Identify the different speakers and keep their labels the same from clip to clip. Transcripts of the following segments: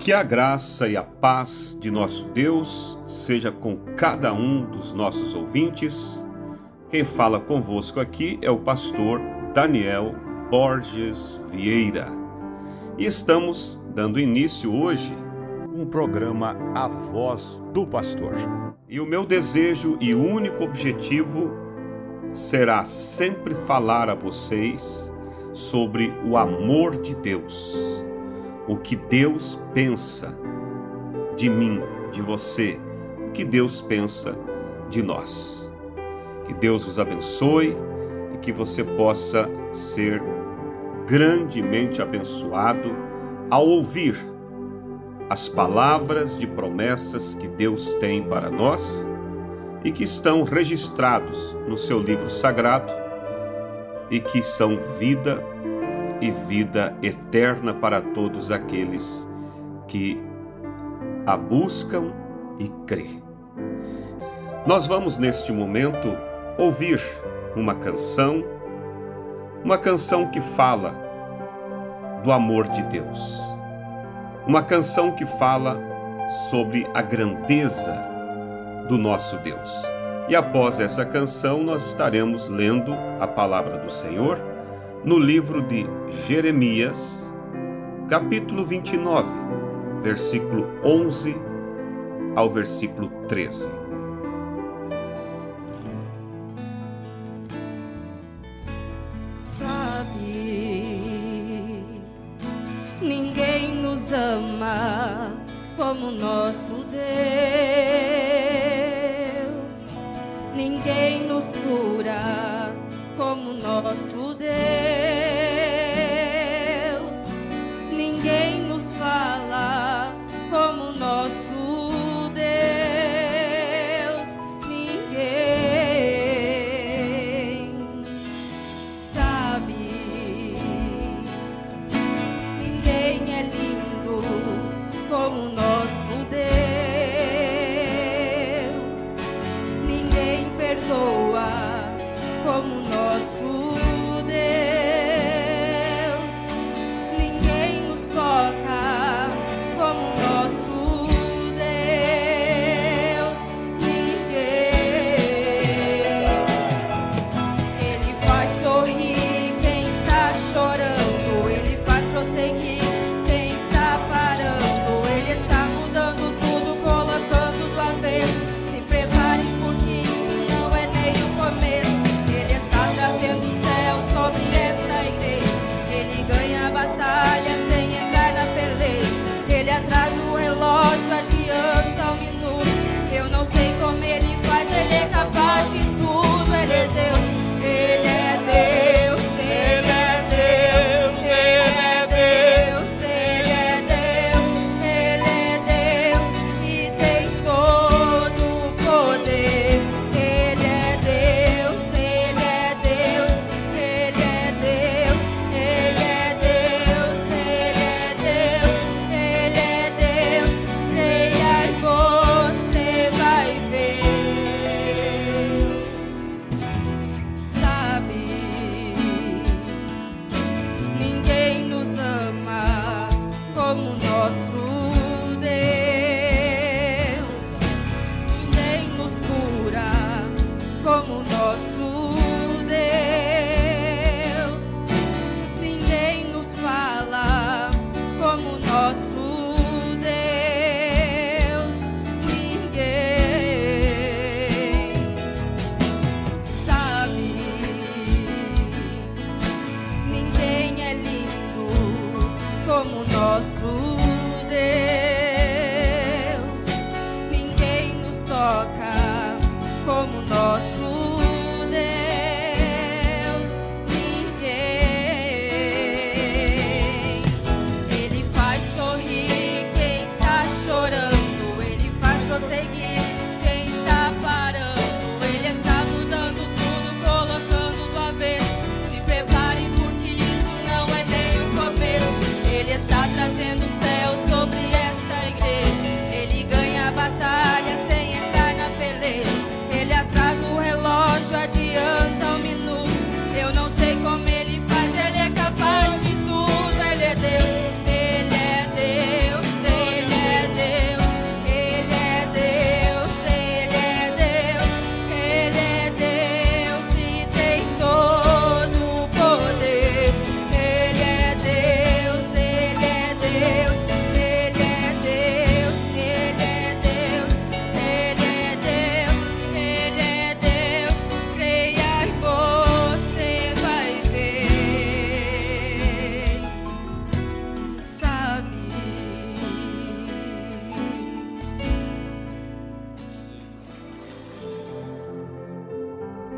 Speaker 1: Que a graça e a paz de nosso Deus seja com cada um dos nossos ouvintes. Quem fala convosco aqui é o pastor Daniel Borges Vieira. E estamos dando início hoje um programa A Voz do Pastor. E o meu desejo e único objetivo será sempre falar a vocês sobre o amor de Deus. O que Deus pensa de mim, de você, o que Deus pensa de nós. Que Deus vos abençoe e que você possa ser grandemente abençoado ao ouvir as palavras de promessas que Deus tem para nós e que estão registrados no seu livro sagrado e que são vida e vida eterna para todos aqueles que a buscam e crê. Nós vamos neste momento ouvir uma canção que fala do amor de Deus, uma canção que fala sobre a grandeza do nosso Deus. E após essa canção nós estaremos lendo a palavra do Senhor no livro de Jeremias, capítulo 29, versículo 11 ao versículo 13.
Speaker 2: Sabe, ninguém nos ama como nosso Deus, ninguém nos cura como nosso Deus, ninguém nos fala como nosso Deus, ninguém sabe, ninguém é lindo como nosso Deus, ninguém perdoa como nosso Deus,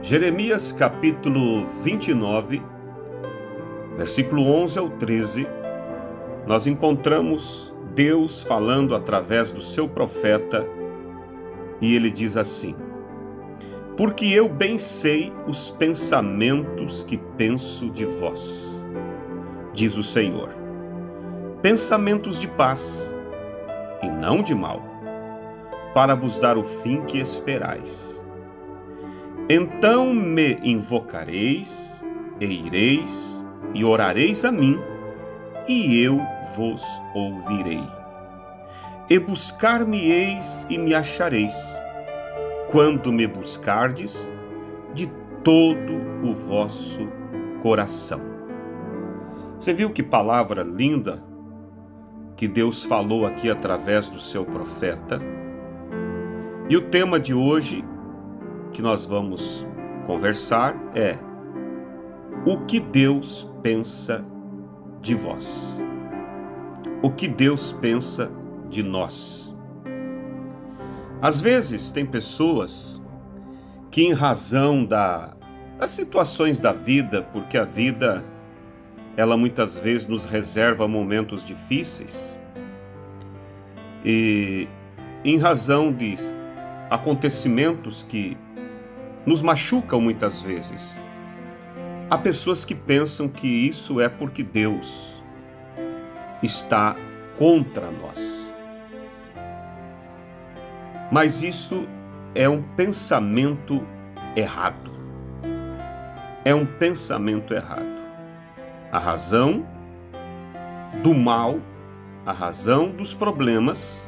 Speaker 1: Jeremias capítulo 29, versículo 11 ao 13, nós encontramos Deus falando através do seu profeta, e ele diz assim: porque eu bem sei os pensamentos que penso de vós, diz o Senhor, pensamentos de paz e não de mal, para vos dar o fim que esperais. Então me invocareis, e ireis, e orareis a mim, e eu vos ouvirei. E buscar-me-eis e me achareis, quando me buscardes de todo o vosso coração. Você viu que palavra linda que Deus falou aqui através do seu profeta? E o tema de hoje que nós vamos conversar é: o que Deus pensa de vós? O que Deus pensa de nós? Às vezes tem pessoas que, em razão das situações da vida, porque a vida ela muitas vezes nos reserva momentos difíceis, e em razão de acontecimentos que nos machucam muitas vezes, há pessoas que pensam que isso é porque Deus está contra nós. Mas isso é um pensamento errado. É um pensamento errado. A razão do mal, a razão dos problemas,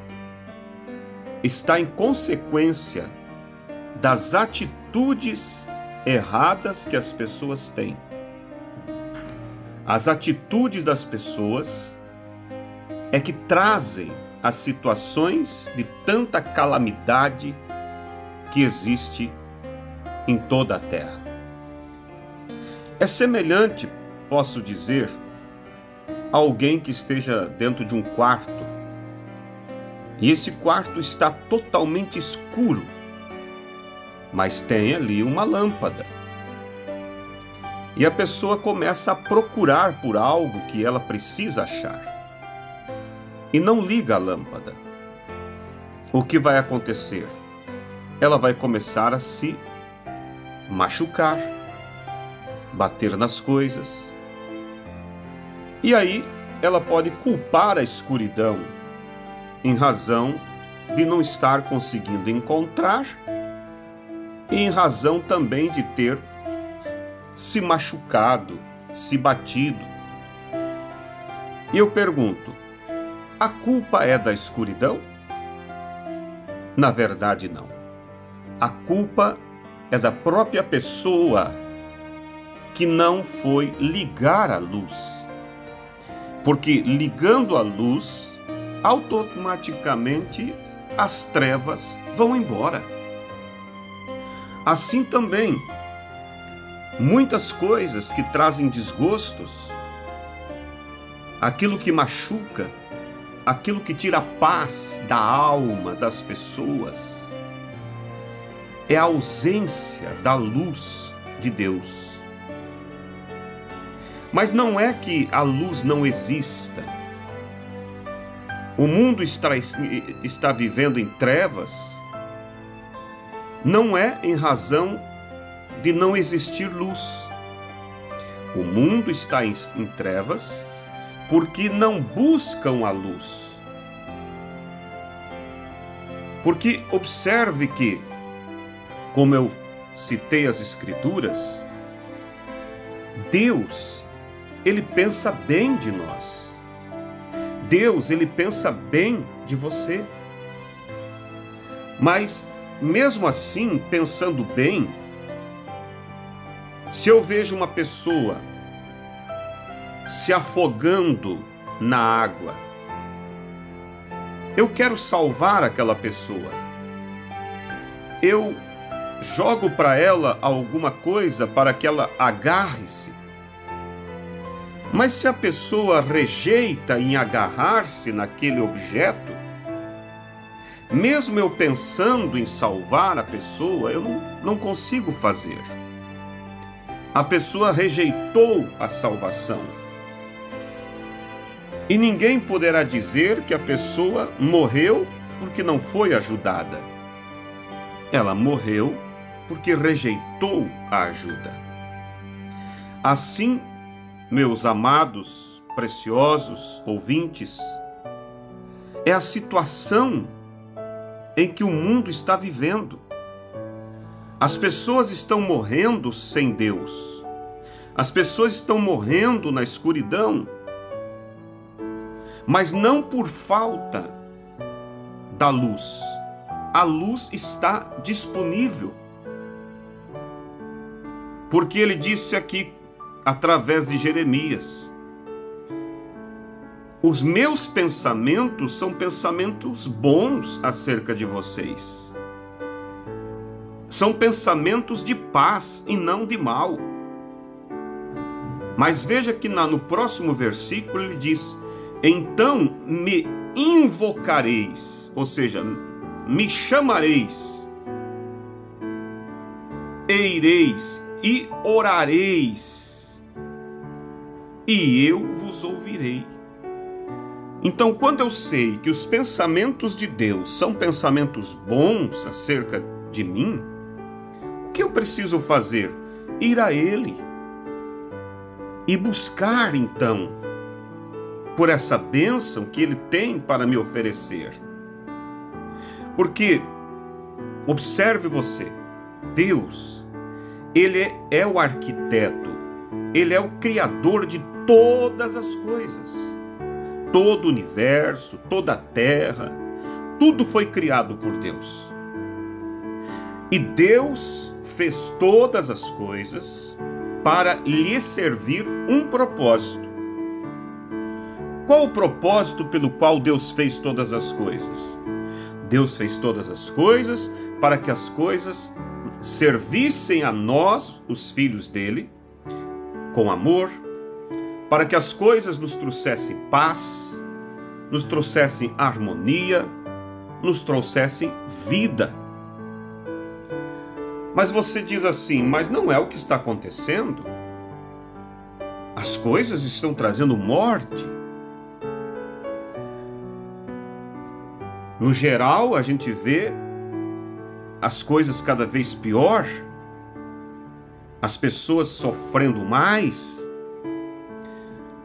Speaker 1: está em consequência das atitudes erradas que as pessoas têm. As atitudes das pessoas é que trazem as situações de tanta calamidade que existe em toda a terra. É semelhante, posso dizer, a alguém que esteja dentro de um quarto e esse quarto está totalmente escuro, mas tem ali uma lâmpada. E a pessoa começa a procurar por algo que ela precisa achar e não liga a lâmpada. O que vai acontecer? Ela vai começar a se machucar, bater nas coisas. E aí ela pode culpar a escuridão em razão de não estar conseguindo encontrar e em razão também de ter se machucado, se batido. E eu pergunto, a culpa é da escuridão? Na verdade, não. A culpa é da própria pessoa que não foi ligar a luz. Porque ligando a luz, automaticamente as trevas vão embora. Assim também, muitas coisas que trazem desgostos, aquilo que machuca, aquilo que tira a paz da alma das pessoas, é a ausência da luz de Deus. Mas não é que a luz não exista. O mundo está vivendo em trevas, não é em razão de não existir luz. O mundo está em trevas porque não buscam a luz. Porque observe que, como eu citei as Escrituras, Deus, Ele pensa bem de nós. Deus, Ele pensa bem de você. Mas, mesmo assim, pensando bem, se eu vejo uma pessoa se afogando na água, eu quero salvar aquela pessoa. Eu jogo para ela alguma coisa para que ela agarre-se. Mas se a pessoa rejeita em agarrar-se naquele objeto, mesmo eu pensando em salvar a pessoa, eu não consigo fazer. A pessoa rejeitou a salvação. E ninguém poderá dizer que a pessoa morreu porque não foi ajudada. Ela morreu porque rejeitou a ajuda. Assim, meus amados, preciosos ouvintes, é a situação em que o mundo está vivendo. As pessoas estão morrendo sem Deus. As pessoas estão morrendo na escuridão, mas não por falta da luz. A luz está disponível. Porque ele disse aqui, através de Jeremias, os meus pensamentos são pensamentos bons acerca de vocês. São pensamentos de paz e não de mal. Mas veja que no próximo versículo ele diz: então me invocareis, ou seja, me chamareis, e ireis e orareis, e eu vos ouvirei. Então, quando eu sei que os pensamentos de Deus são pensamentos bons acerca de mim, o que eu preciso fazer? Ir a Ele e buscar, então, por essa bênção que Ele tem para me oferecer. Porque, observe você, Deus, Ele é o arquiteto, Ele é o criador de todas as coisas. Todo o universo, toda a terra, tudo foi criado por Deus. E Deus fez todas as coisas para lhe servir um propósito. Qual o propósito pelo qual Deus fez todas as coisas? Deus fez todas as coisas para que as coisas servissem a nós, os filhos dele, com amor, para que as coisas nos trouxessem paz, nos trouxessem harmonia, nos trouxessem vida. Mas você diz assim, mas não é o que está acontecendo? As coisas estão trazendo morte. No geral, a gente vê as coisas cada vez pior, as pessoas sofrendo mais,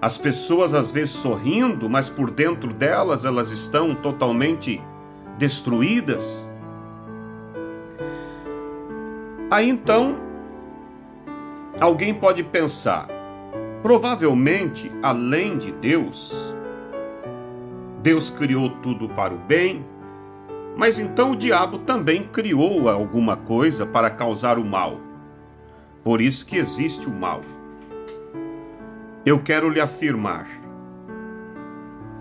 Speaker 1: as pessoas às vezes sorrindo, mas por dentro delas elas estão totalmente destruídas. Aí então, alguém pode pensar, provavelmente, além de Deus, Deus criou tudo para o bem, mas então o diabo também criou alguma coisa para causar o mal. Por isso que existe o mal. Eu quero lhe afirmar,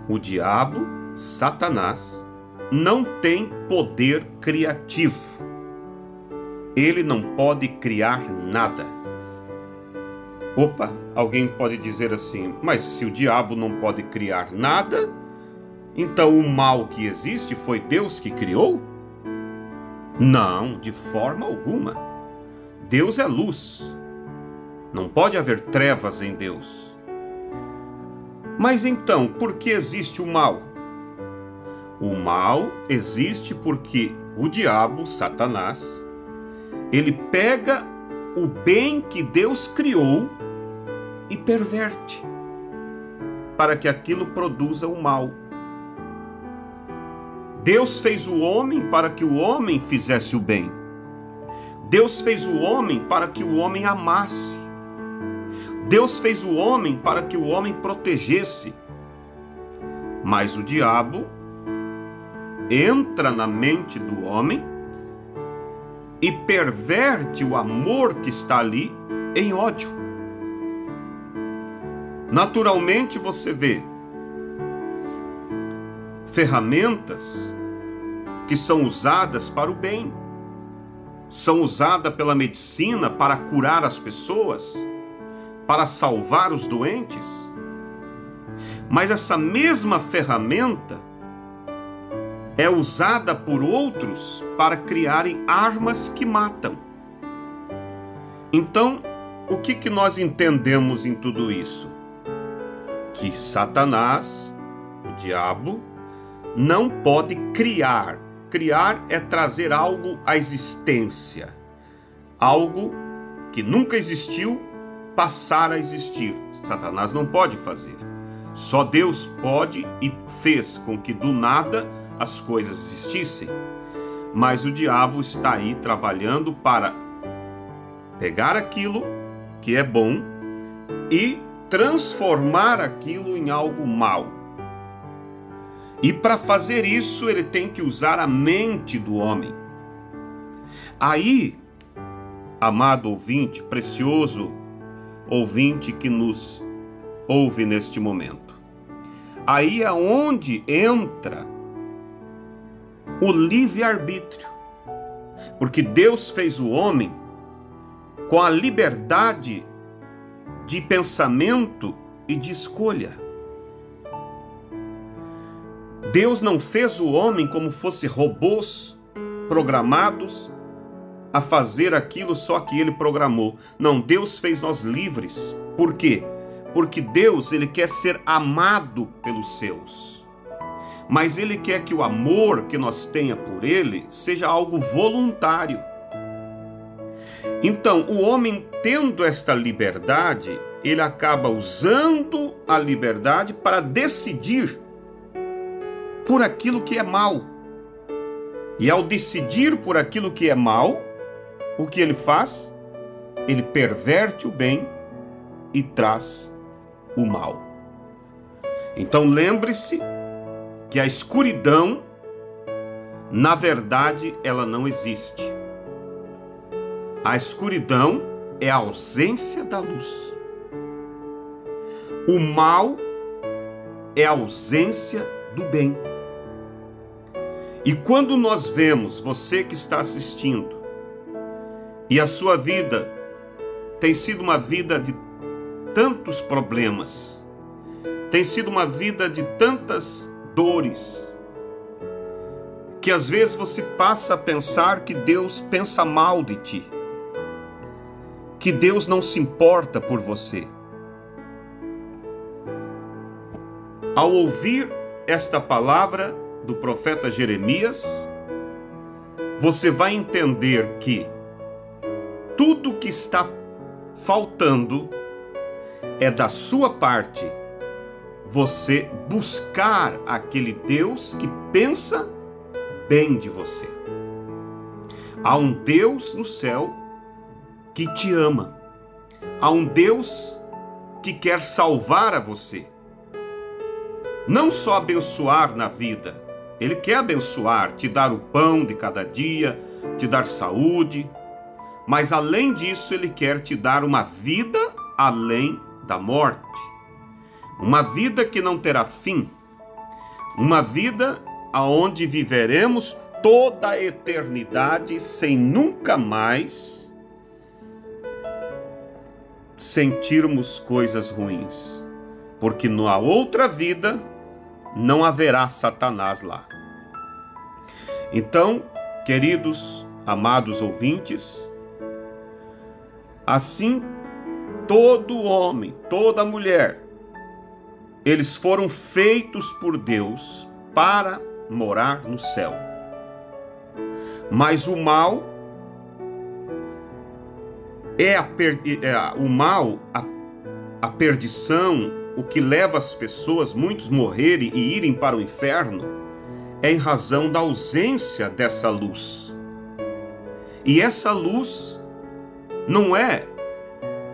Speaker 1: o diabo, Satanás, não tem poder criativo. Ele não pode criar nada. Opa, alguém pode dizer assim, mas se o diabo não pode criar nada, então o mal que existe foi Deus que criou? Não, de forma alguma. Deus é luz. Não pode haver trevas em Deus. Mas então, por que existe o mal? O mal existe porque o diabo, Satanás, ele pega o bem que Deus criou e perverte, para que aquilo produza o mal. Deus fez o homem para que o homem fizesse o bem. Deus fez o homem para que o homem amasse. Deus fez o homem para que o homem protegesse. Mas o diabo entra na mente do homem e perverte o amor que está ali em ódio. Naturalmente você vê ferramentas que são usadas para o bem, são usadas pela medicina para curar as pessoas, para salvar os doentes, mas essa mesma ferramenta é usada por outros para criarem armas que matam. Então, o que nós entendemos em tudo isso? Que Satanás, o diabo, não pode criar. Criar é trazer algo à existência. Algo que nunca existiu, passar a existir. Satanás não pode fazer. Só Deus pode e fez com que do nada as coisas existissem. Mas o diabo está aí trabalhando para pegar aquilo que é bom e transformar aquilo em algo mau. E para fazer isso, ele tem que usar a mente do homem. Aí, amado ouvinte, precioso ouvinte que nos ouve neste momento, aí é onde entra o livre-arbítrio. Porque Deus fez o homem com a liberdade de pensamento e de escolha. Deus não fez o homem como fosse robôs programados a fazer aquilo só que ele programou. Não, Deus fez nós livres. Por quê? Porque Deus, ele quer ser amado pelos seus. Mas ele quer que o amor que nós tenha por ele seja algo voluntário. Então, o homem tendo esta liberdade, ele acaba usando a liberdade para decidir por aquilo que é mal. E ao decidir por aquilo que é mal, o que ele faz? Ele perverte o bem e traz o mal. Então lembre-se que a escuridão, na verdade, ela não existe. A escuridão é a ausência da luz. O mal é a ausência do bem. E quando nós vemos você que está assistindo, e a sua vida tem sido uma vida de tantos problemas, tem sido uma vida de tantas dores, que às vezes você passa a pensar que Deus pensa mal de ti, que Deus não se importa por você. Ao ouvir esta palavra do profeta Jeremias, você vai entender que tudo que está faltando é da sua parte você buscar aquele Deus que pensa bem de você. Há um Deus no céu que te ama. Há um Deus que quer salvar a você. Não só abençoar na vida, Ele quer abençoar, te dar o pão de cada dia, te dar saúde, mas além disso Ele quer te dar uma vida além da morte. Uma vida que não terá fim. Uma vida aonde viveremos toda a eternidade sem nunca mais sentirmos coisas ruins. Porque na outra vida não haverá Satanás lá. Então, queridos, amados ouvintes, assim todo homem, toda mulher, eles foram feitos por Deus para morar no céu. Mas o mal a perdição, o que leva as pessoas, muitos morrerem e irem para o inferno, é em razão da ausência dessa luz. E essa luz não é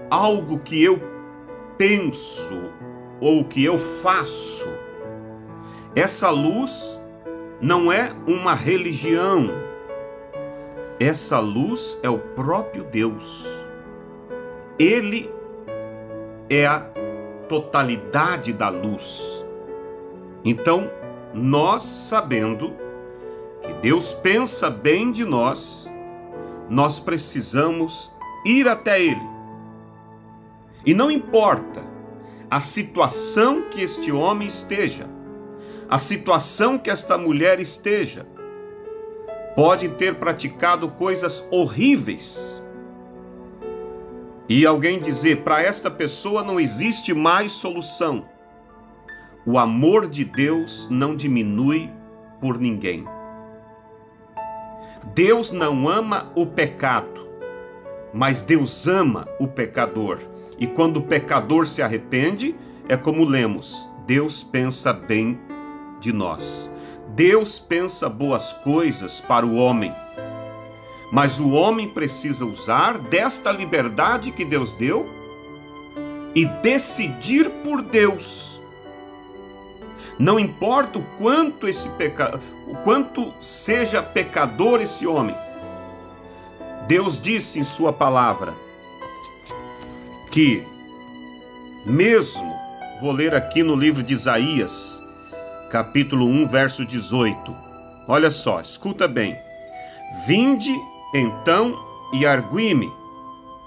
Speaker 1: algo que eu penso ou que eu faço. Essa luz não é uma religião. Essa luz é o próprio Deus. Ele é a totalidade da luz. Então, nós sabendo que Deus pensa bem de nós, nós precisamos ir até Ele. E não importa a situação que este homem esteja, a situação que esta mulher esteja, pode ter praticado coisas horríveis, e alguém dizer, para esta pessoa não existe mais solução, o amor de Deus não diminui por ninguém. Deus não ama o pecado, mas Deus ama o pecador. E quando o pecador se arrepende, é como lemos, Deus pensa bem de nós. Deus pensa boas coisas para o homem, mas o homem precisa usar desta liberdade que Deus deu e decidir por Deus. Não importa o quanto seja pecador esse homem. Deus disse em sua palavra que mesmo, vou ler aqui no livro de Isaías, capítulo 1, verso 18. Olha só, escuta bem. Vinde então e argui-me,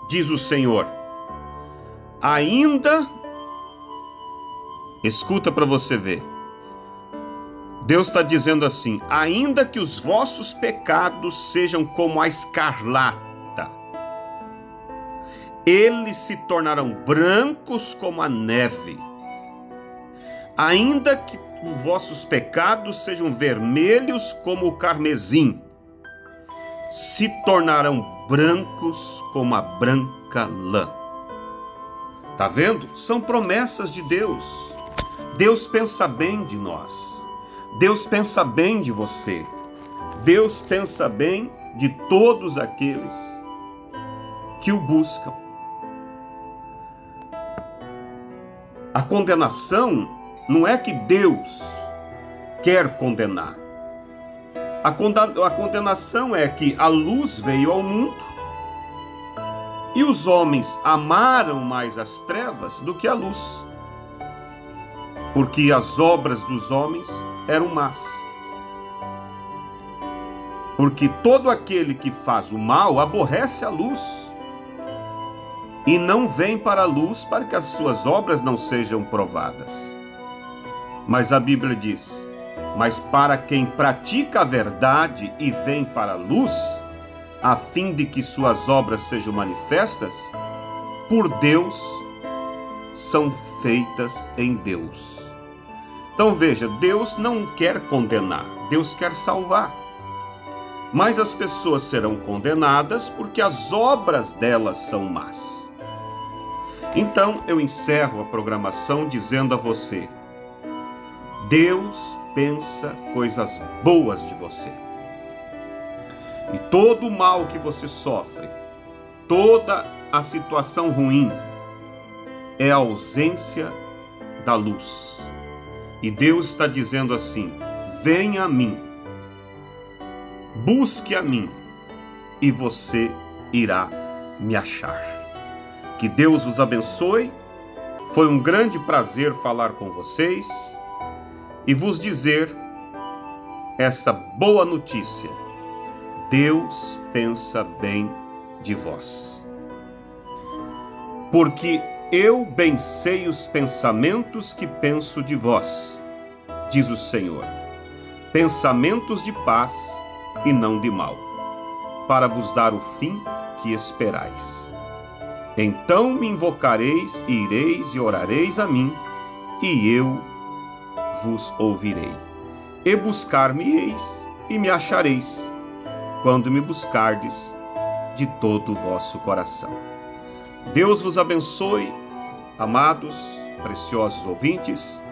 Speaker 1: diz o Senhor. Ainda, escuta para você ver. Deus está dizendo assim, ainda que os vossos pecados sejam como a escarlata, eles se tornarão brancos como a neve. Ainda que os vossos pecados sejam vermelhos como o carmesim, se tornarão brancos como a branca lã. Tá vendo? São promessas de Deus. Deus pensa bem de nós. Deus pensa bem de você. Deus pensa bem de todos aqueles que o buscam. A condenação não é que Deus quer condenar. A condenação é que a luz veio ao mundo e os homens amaram mais as trevas do que a luz, porque as obras dos homens eram más. Porque todo aquele que faz o mal aborrece a luz e não vem para a luz para que as suas obras não sejam provadas. Mas a Bíblia diz, mas para quem pratica a verdade e vem para a luz, a fim de que suas obras sejam manifestas, por Deus são feitas em Deus. Então veja, Deus não quer condenar, Deus quer salvar. Mas as pessoas serão condenadas porque as obras delas são más. Então eu encerro a programação dizendo a você, Deus pensa coisas boas de você. E todo o mal que você sofre, toda a situação ruim, é a ausência da luz. E Deus está dizendo assim, venha a mim, busque a mim, e você irá me achar. Que Deus vos abençoe. Foi um grande prazer falar com vocês e vos dizer essa boa notícia. Deus pensa bem de vós. Porque eu bem sei os pensamentos que penso de vós, diz o Senhor, pensamentos de paz e não de mal, para vos dar o fim que esperais. Então me invocareis, e ireis e orareis a mim, e eu vos ouvirei. E buscar-me-eis, e me achareis, quando me buscardes de todo o vosso coração. Deus vos abençoe, amados, preciosos ouvintes.